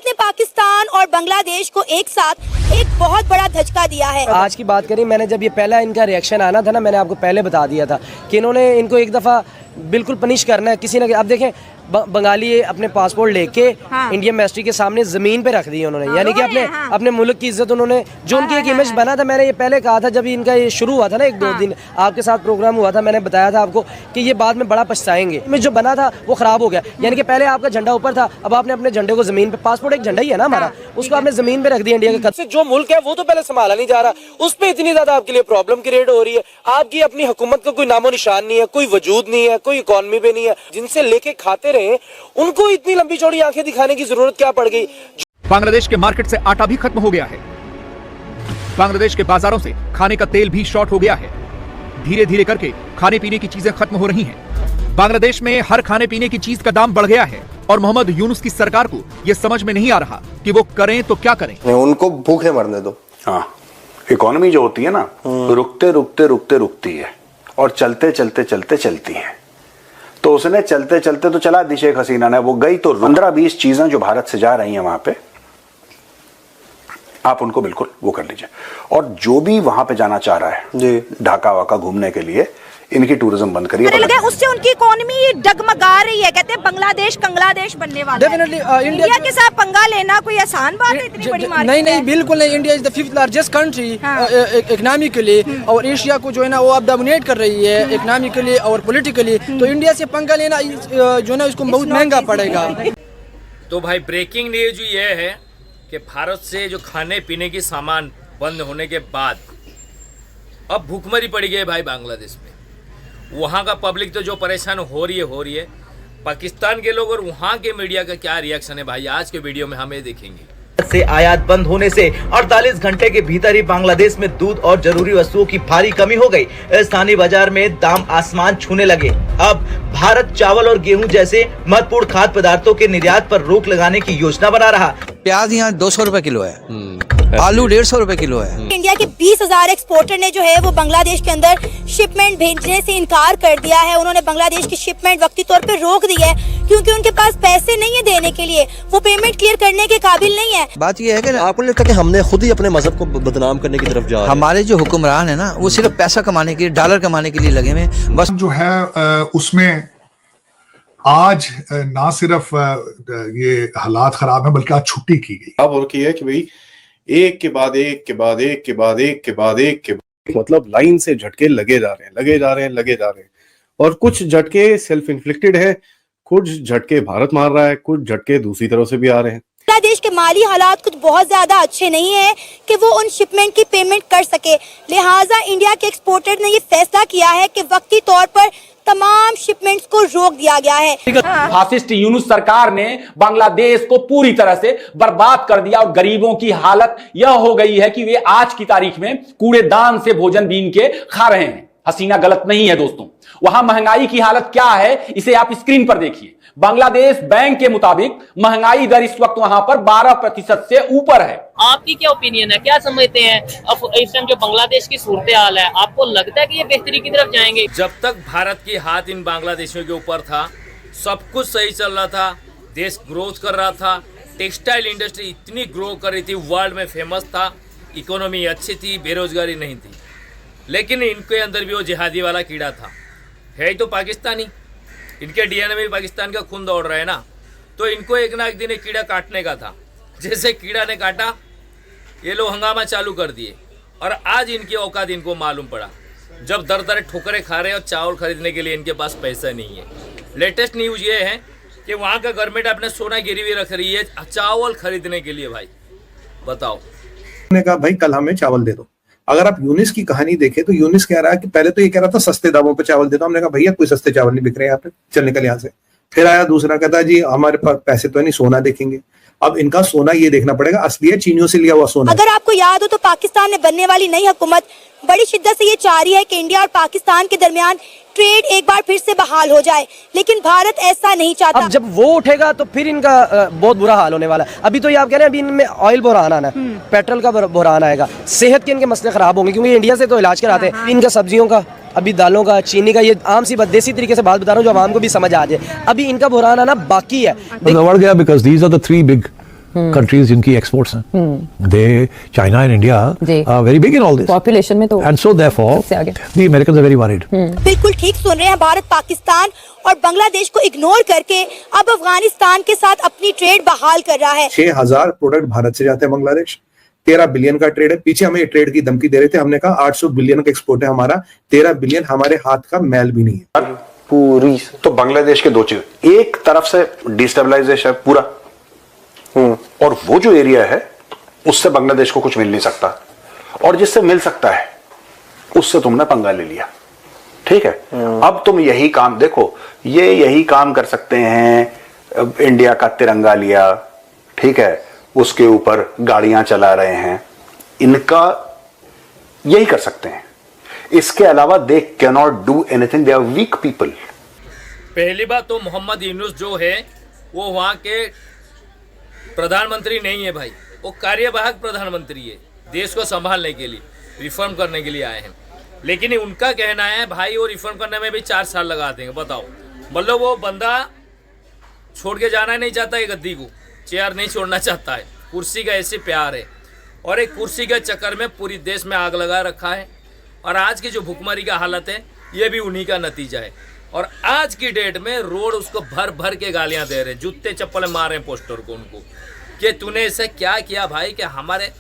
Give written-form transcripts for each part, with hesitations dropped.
भारत ने पाकिस्तान और बांग्लादेश को एक साथ एक बहुत बड़ा धचका दिया है। आज की बात करें, मैंने जब ये पहला इनका रिएक्शन आना था ना, मैंने आपको पहले बता दिया था कि इन्होंने इनको एक दफ़ा बिल्कुल पनिश करना है किसी ना। अब देखें, बंगाली अपने पासपोर्ट लेके इंडियन एम्बेसी के सामने जमीन पे रख दी उन्होंने, यानी कि अपने मुल्क की इज्जत उन्होंने, जो उनकी एक इमेज बना था। मैंने ये पहले कहा था जब इनका ये शुरू हुआ था ना, 1-2 दिन आपके साथ प्रोग्राम हुआ था, मैंने बताया था आपको कि ये बाद में बड़ा पछताएंगे। इमेज जो बना था वो खराब हो गया, यानी कि पहले आपका झंडा ऊपर था, अब आपने अपने झंडे को जमीन पे, पासपोर्ट एक झंडा ही है ना हमारा, उसको आपने जमीन पे रख दिया। इंडिया के जो मुल्क है वो तो पहले संभाला नहीं जा रहा, उस पर इतनी ज्यादा आपके लिए प्रॉब्लम क्रिएट हो रही है। आपकी अपनी हुकूमत का कोई नामो निशान नहीं है, कोई वजूद नहीं है, कोई इकॉनमी पे नहीं है। जिनसे लेके खाते रहे उनको इतनी लंबी चौड़ी आंखें दिखाने की जरूरत क्या पड़ गई। बांग्लादेश के मार्केट से आटा भी खत्म हो गया है। बांग्लादेश के बाजारों से खाने का तेल भी शॉर्ट हो गया है। धीरे धीरे करके खाने पीने की चीजें खत्म हो रही हैं। बांग्लादेश में हर खाने पीने की चीज का दाम बढ़ गया है और मोहम्मद यूनुस की सरकार को यह समझ में नहीं आ रहा कि वो करें तो क्या करें। उनको भूखे मरने दो। हाँ, इकोनॉमी जो होती है ना, रुकते रुकते रुकते रुकती है और चलते चलते चलते चलती है। तो उसने चलते चलते तो चला दी शेख हसीना ने, वो गई तो 15-20 चीजें जो भारत से जा रही हैं वहां पे, आप उनको बिल्कुल वो कर लीजिए। और जो भी वहां पे जाना चाह रहा है ढाका वाका घूमने के लिए, इनकी टूरिज्म बंद करिए। उससे उनकी इकोनॉमी डगमगा रही है। कहते हैं बांग्लादेश कंग्लादेश बनने वाला है। इंडिया के साथ पंगा लेना कोई आसान बात है? इतनी बड़ी मार्केट नहीं नहीं, बिल्कुल नहीं। India is the 5th largest country economically, और एशिया को जो है ना वो अब डोमिनेट कर रही है इकोनॉमिकली और पॉलिटिकली। तो इंडिया से पंगा लेना जो है ना इसको बहुत महंगा पड़ेगा। तो भाई ब्रेकिंग न्यूज ये है कि भारत से जो खाने पीने की सामान बंद होने के बाद अब भूखमरी पड़ गई है भाई बांग्लादेश में। वहाँ का पब्लिक तो जो परेशान हो रही है। पाकिस्तान के लोग और वहाँ के मीडिया का क्या रिएक्शन है भाई, आज के वीडियो में हम ये देखेंगे। से आयात बंद होने से 48 घंटे के भीतर ही बांग्लादेश में दूध और जरूरी वस्तुओं की भारी कमी हो गई। स्थानीय बाजार में दाम आसमान छूने लगे। अब भारत चावल और गेहूं जैसे महत्वपूर्ण खाद्य पदार्थों के निर्यात पर रोक लगाने की योजना बना रहा। प्याज यहाँ 200 रुपए किलो है, आलू 150 रुपए किलो है। इंडिया के 20,000 एक्सपोर्टर ने जो है वो बांग्लादेश के अंदर शिपमेंट भेजने से इनकार कर दिया है। उन्होंने बांग्लादेश की शिपमेंट वक्ती तौर पे रोक दी है क्योंकि उनके पास पैसे नहीं है देने के लिए, वो पेमेंट क्लियर करने के काबिल नहीं है। बात यह है कि आपको लगता है कि हमने खुद ही अपने मजहब को बदनाम करने की तरफ जा रहे हैं? हमारे जो हुक्मरान है ना वो सिर्फ पैसा कमाने के लिए, डॉलर कमाने के लिए लगे हुए हैं। बस जो है उसमें आज ना सिर्फ ये हालात खराब है बल्कि आज छुट्टी की गई। अब और की है कि भाई एक के बाद एक के बाद एक के बाद एक के बाद एक के बाद, मतलब लाइन से झटके लगे जा रहे हैं। और कुछ झटके सेल्फ इन्फ्लिक्टेड है, कुछ झटके भारत मार रहा है, कुछ झटके दूसरी तरफ से भी आ रहे हैं। बांग्लादेश के माली हालात कुछ बहुत ज्यादा अच्छे नहीं है कि वो उन शिपमेंट की पेमेंट कर सके। लिहाजा इंडिया के एक्सपोर्टर ने ये फैसला किया है कि वक्ती तौर पर तमाम शिपमेंट्स को रोक दिया गया है। फासिस्ट यूनुस सरकार ने बांग्लादेश को पूरी तरह से बर्बाद कर दिया और गरीबों की हालत यह हो गई है कि वे आज की तारीख में कूड़ेदान से भोजन बीन के खा रहे हैं। हसीना गलत नहीं है दोस्तों। वहां महंगाई की हालत क्या है इसे आप स्क्रीन पर देखिए। बांग्लादेश बैंक के मुताबिक महंगाई दर इस वक्त वहां पर 12% से ऊपर है। आपकी क्या ओपिनियन है, क्या समझते हैं अब इस टाइम जो बांग्लादेश की सूरत हाल है, आपको लगता है कि ये बेहतरी की तरफ जाएंगे? जब तक भारत की हाथ इन बांग्लादेशियों के ऊपर था सब कुछ सही चल रहा था, देश ग्रोथ कर रहा था, टेक्सटाइल इंडस्ट्री इतनी ग्रो कर रही थी, वर्ल्ड में फेमस था, इकोनॉमी अच्छी थी, बेरोजगारी नहीं थी। लेकिन इनके अंदर भी वो जिहादी वाला कीड़ा था, है तो पाकिस्तानी, इनके डीएनए में भी पाकिस्तान का खून दौड़ रहा है ना, तो इनको एक ना एक दिन एक कीड़ा काटने का था। जैसे कीड़ा ने काटा ये लोग हंगामा चालू कर दिए और आज इनकी औकात इनको मालूम पड़ा जब दर दर ठोकरें खा रहे हैं और चावल खरीदने के लिए इनके पास पैसा नहीं है। लेटेस्ट न्यूज़ ये है कि वहाँ का गवर्नमेंट अपने सोना गिरवी रख रही है चावल खरीदने के लिए। भाई बताओ, उन्होंने कहा भाई कल हमें चावल दे दो। अगर आप यूनिस की कहानी देखें तो यूनिस कह रहा है कि पहले तो ये कह रहा था सस्ते दामों पे चावल देता हूं। हमने कहा भैया कोई सस्ते चावल नहीं बिक रहे हैं यहाँ पे, चलने का यहाँ से। फिर आया दूसरा, कहता जी हमारे पास पैसे तो नहीं, सोना देखेंगे। अब इनका सोना ये देखना पड़ेगा असली है चीनियों से लिया हुआ सोना। अगर आपको याद हो तो पाकिस्तान में बनने वाली नई हुकूमत बड़ी शिद्दत से ये चाह रही है कि इंडिया और पाकिस्तान के दरमियान ट्रेड एक बार फिर से बहाल हो जाए, लेकिन भारत ऐसा नहीं चाहता। अब जब वो उठेगा तो फिर इनका बहुत बुरा हाल होने वाला है। अभी तो ये आप कह रहे हैं अभी इनमें ऑयल बहरान आना है, पेट्रोल का बहरान आएगा, सेहत के इनके मसले खराब होंगे क्योंकि इंडिया से तो इलाज कराते हैं। इनका सब्जियों का, अभी दालों का, चीनी का, ये आम सी देसी तरीके से बात बता रहा हूँ जो आवाम को भी समझ आ जाए। अभी इनका बहरान आना बाकी है। Because these are the 3 big countries जिनकी एक्सपोर्ट्स हैं, they China and India are very big in all this population में तो, and so therefore the Americans are very worried. बिल्कुल ठीक सुन रहे हैं, भारत पाकिस्तान और बांग्लादेश को इग्नोर करके अब अफगानिस्तान के साथ अपनी ट्रेड बहाल कर रहा है। 6000 प्रोडक्ट भारत से जाते हैं बांग्लादेश, 13 बिलियन का ट्रेड है। पीछे हमें ट्रेड की धमकी दे रहे थे, हमने कहा 800 बिलियन का एक्सपोर्ट है हमारा, 13 बिलियन हमारे हाथ का मैल भी नहीं है पूरी। तो बांग्लादेश के दो चीज, एक तरफ से डिस्टेबलाइजेशन पूरा, और वो जो एरिया है उससे बांग्लादेश को कुछ मिल नहीं सकता, और जिससे मिल सकता है उससे तुमने पंगा ले लिया, ठीक है। अब तुम यही काम देखो, ये यही काम कर सकते हैं, इंडिया का तिरंगा लिया, ठीक है, उसके ऊपर गाड़ियां चला रहे हैं, इनका यही कर सकते हैं, इसके अलावा they can not do anything, they are weak people. पहली बात तो मोहम्मद यूनुस जो है वो वहाँ के प्रधानमंत्री नहीं है भाई, वो कार्यवाहक प्रधानमंत्री है, देश को संभालने के लिए, रिफॉर्म करने के लिए आए हैं। लेकिन उनका कहना है भाई वो रिफॉर्म करने में भी 4 साल लगा देंगे, बताओ। मतलब वो बंदा छोड़ के जाना नहीं चाहता है गद्दी को, चेयर नहीं छोड़ना चाहता है, कुर्सी का ऐसे प्यार है, और एक कुर्सी के चक्कर में पूरी देश में आग लगा रखा है। और आज की जो भुखमरी का हालत है ये भी उन्हीं का नतीजा है। और आज की डेट में रोड उसको भर भर के गालियां दे रहे हैं, जूते चप्पल मार रहे हैं पोस्टर को उनको, कि तूने ऐसा क्या किया भाई कि हमारे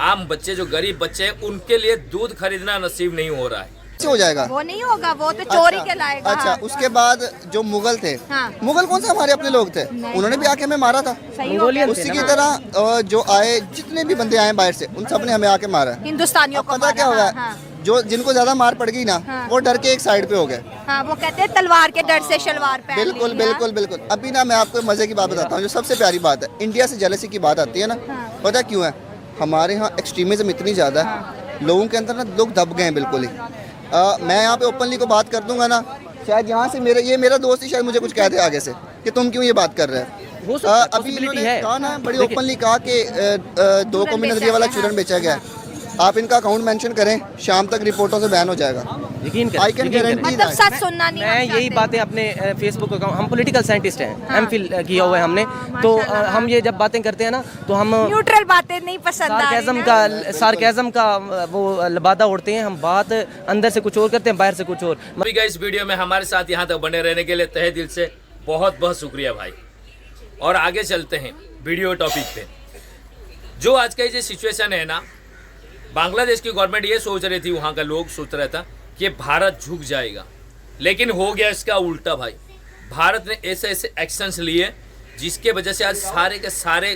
आम बच्चे जो गरीब बच्चे हैं उनके लिए दूध खरीदना नसीब नहीं हो रहा है। हो जाएगा वो नहीं होगा, वो तो चोरी के लाएगा। अच्छा, उसके बाद जो मुगल थे, मुगल कौन से हमारे अपने लोग थे, उन्होंने भी आके हमें मारा था। उसी की तरह जो आए जितने भी बंदे आए बाहर से, उन सब ने हमें आके मारा। हिंदुस्तानियों को पता क्या होगा, जो जिनको ज्यादा मार पड़ गई ना, वो डर के एक साइड पे हो गए। वो कहते हैं तलवार के डर से शलवार पहन ली। बिल्कुल बिल्कुल बिल्कुल। अभी ना मैं आपको मजे की बात बताता हूँ, जो सबसे प्यारी बात है, इंडिया से जेलसी की बात आती है ना, पता क्यों है, हमारे यहाँ एक्सट्रीमिज्म इतनी ज्यादा है, लोगों के अंदर ना लोग दब गए हैं बिल्कुल ही। मैं यहाँ पे ओपनली को बात कर दूंगा ना, शायद यहाँ से मेरा दोस्त ही शायद मुझे कुछ कह दे आगे से कि तुम क्यों ये बात कर रहे हो। अभी इन्होंने कहा ना, बड़ी ओपनली कहा कि 2 कौमी नजरिए वाला चूरन बेचा गया है, आप इनका अकाउंट मेंशन करें, शाम तक रिपोर्टों से बैन हो जाएगा। यकीन आई कैन गारंटी। मतलब सच सुनना नहीं। मैं यही बातें अपने फेसबुक अकाउंट, हम पॉलिटिकल साइंटिस्ट हैं, एमफिल किया हुआ है हमने, तो हम ये जब बातें करते हैं ना, तो हम न्यूट्रल बातें नहीं पसंद, सार्केज़म का वो लबादा उड़ते हैं, हम बात अंदर से कुछ और करते हैं, बाहर से कुछ और। अभी इस वीडियो में हमारे साथ यहाँ तक बने रहने के लिए तहे दिल से बहुत बहुत शुक्रिया भाई। और आगे चलते हैं वीडियो टॉपिक पे। जो आज का ये सिचुएशन है ना, बांग्लादेश की गवर्नमेंट ये सोच रही थी, वहाँ का लोग सोच रहा था कि भारत झुक जाएगा, लेकिन हो गया इसका उल्टा भाई। भारत ने ऐसे ऐसे एक्शंस लिए जिसके वजह से आज सारे के सारे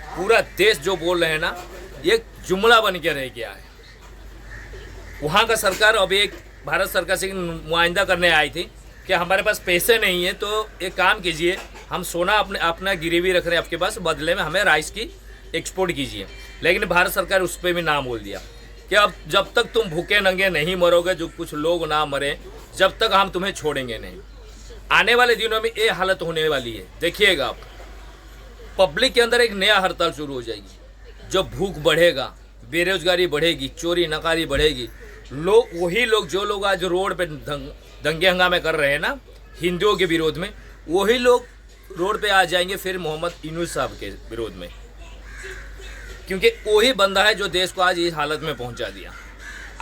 पूरा देश जो बोल रहे हैं ना, ये जुमला बन के रह गया है। वहाँ का सरकार अभी एक भारत सरकार से मुआयदा करने आई थी कि हमारे पास पैसे नहीं है, तो एक काम कीजिए, हम सोना अपना गिरवी रख रहे हैं आपके पास, बदले में हमें राइस की एक्सपोर्ट कीजिए। लेकिन भारत सरकार उस पर भी ना बोल दिया कि अब जब तक तुम भूखे नंगे नहीं मरोगे, जो कुछ लोग ना मरे, जब तक हम तुम्हें छोड़ेंगे नहीं। आने वाले दिनों में ये हालत होने वाली है, देखिएगा आप। पब्लिक के अंदर एक नया हड़ताल शुरू हो जाएगी, जो भूख बढ़ेगा, बेरोजगारी बढ़ेगी, चोरी नकारी बढ़ेगी। वही लोग जो लोग आज रोड पे दंगे हंगामे कर रहे हैं ना हिंदुओं के विरोध में, वही लोग रोड पे आ जाएंगे फिर मोहम्मद यूनुस साहब के विरोध में, क्योंकि वही बंदा है जो देश को आज इस हालत में पहुंचा दिया।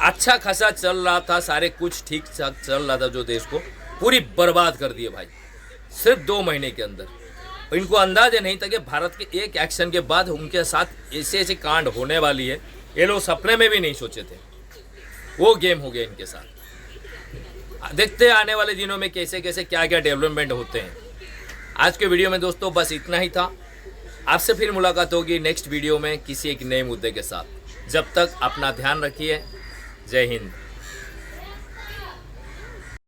अच्छा खासा चल रहा था, सारे कुछ ठीक ठाक चल रहा था, जो देश को पूरी बर्बाद कर दिए भाई सिर्फ 2 महीने के अंदर। इनको अंदाजा नहीं था कि भारत के एक एक्शन के बाद उनके साथ ऐसे ऐसे कांड होने वाली है, ये लोग सपने में भी नहीं सोचे थे। वो गेम हो गया इनके साथ। देखते हैं आने वाले दिनों में कैसे कैसे क्या क्या डेवलपमेंट होते हैं। आज के वीडियो में दोस्तों बस इतना ही था। आपसे फिर मुलाकात होगी नेक्स्ट वीडियो में किसी एक नए मुद्दे के साथ। जब तक अपना ध्यान रखिए। जय हिंद।